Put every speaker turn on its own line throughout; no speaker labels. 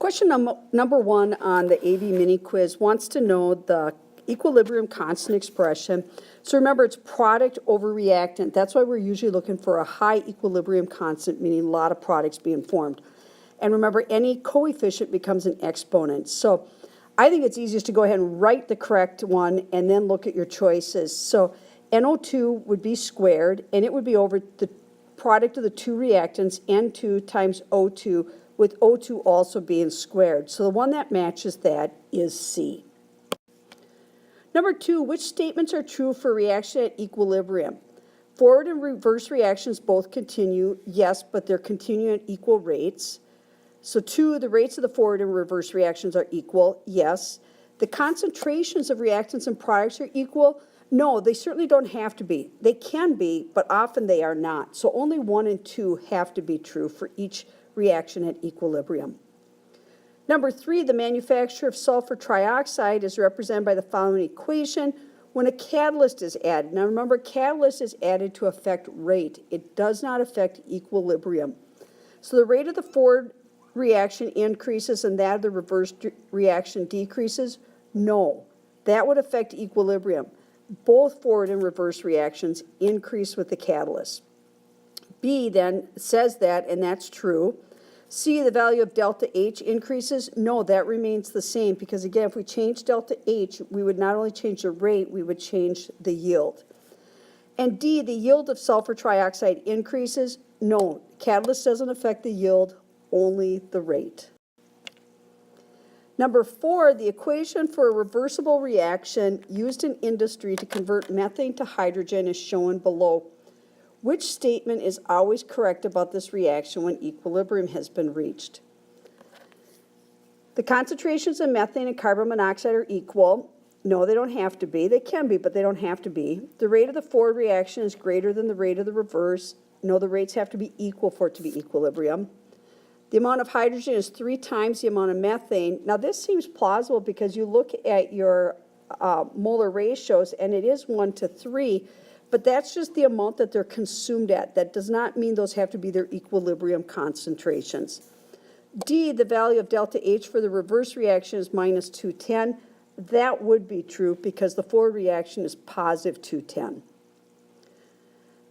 Question number 1 on the AB mini quiz wants to know the equilibrium constant expression. So remember, it's product over reactant. That's why we're usually looking for a high equilibrium constant, meaning a lot of products being formed. And remember, any coefficient becomes an exponent. So I think it's easiest to go ahead and write the correct one and then look at your choices. So NO2 would be squared, and it would be over the product of the two reactants, N2 times O2, with O2 also being squared. So the one that matches that is C. Number 2, which statements are true for reaction at equilibrium? Forward and reverse reactions both continue, yes, but they're continuing at equal rates. So 2, the rates of the forward and reverse reactions are equal, yes. The concentrations of reactants and products are equal, no, they certainly don't have to be. They can be, but often they are not. So only 1 and 2 have to be true for each reaction at equilibrium. Number 3, the manufacture of sulfur trioxide is represented by the following equation when a catalyst is added. Now remember, catalyst is added to affect rate. It does not affect equilibrium. So the rate of the forward reaction increases and that of the reverse reaction decreases? No, that would affect equilibrium. Both forward and reverse reactions increase with the catalyst. B then says that, and that's true. C, the value of delta H increases? No, that remains the same because, again, if we change delta H, we would not only change the rate, we would change the yield. And D, the yield of sulfur trioxide increases? No, catalyst doesn't affect the yield, only the rate. Number 4, the equation for a reversible reaction used in industry to convert methane to hydrogen is shown below. Which statement is always correct about this reaction when equilibrium has been reached? The concentrations of methane and carbon monoxide are equal. No, they don't have to be. They can be, but they don't have to be. The rate of the forward reaction is greater than the rate of the reverse. No, the rates have to be equal for it to be equilibrium. The amount of hydrogen is 3 times the amount of methane. Now, this seems plausible because you look at your molar ratios, and it is 1 to 3, but that's just the amount that they're consumed at. That does not mean those have to be their equilibrium concentrations. D, the value of delta H for the reverse reaction is minus 210. That would be true because the forward reaction is positive 210.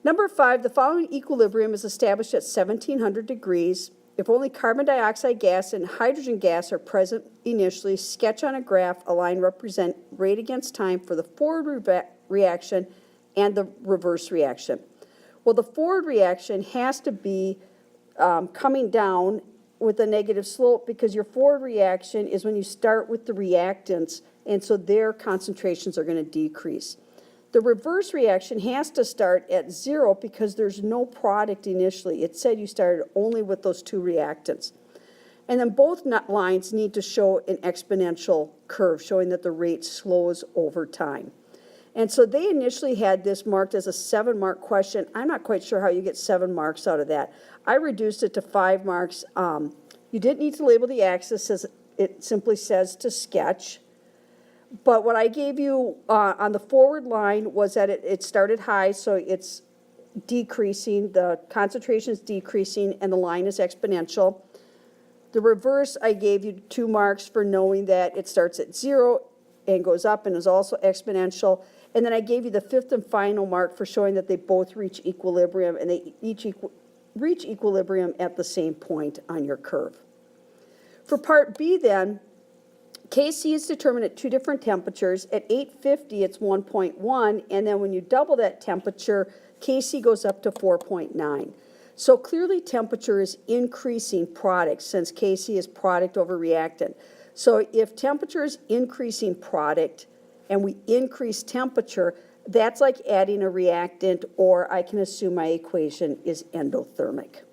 Number 5, the following equilibrium is established at 1700 degrees. If only carbon dioxide gas and hydrogen gas are present initially, sketch on a graph a line represent rate against time for the forward reaction and the reverse reaction. Well, the forward reaction has to be coming down with a negative slope because your forward reaction is when you start with the reactants, and so their concentrations are going to decrease. The reverse reaction has to start at 0 because there's no product initially. It said you started only with those two reactants. And then both lines need to show an exponential curve showing that the rate slows over time. And so they initially had this marked as a 7-mark question. I'm not quite sure how you get 7 marks out of that. I reduced it to 5 marks. You didn't need to label the axis, as it simply says to sketch. But what I gave you on the forward line was that it started high, so it's decreasing, the concentration is decreasing, and the line is exponential. The reverse, I gave you 2 marks for knowing that it starts at 0 and goes up and is also exponential. And then I gave you the 5th and final mark for showing that they both reach equilibrium, and they each reach equilibrium at the same point on your curve. For part B then, Kc is determined at 2 different temperatures. At 850, it's 1.1, and then when you double that temperature, Kc goes up to 4.9. So clearly temperature is increasing product since Kc is product over reactant. So if temperature is increasing product and we increase temperature, that's like adding a reactant, or I can assume my equation is endothermic.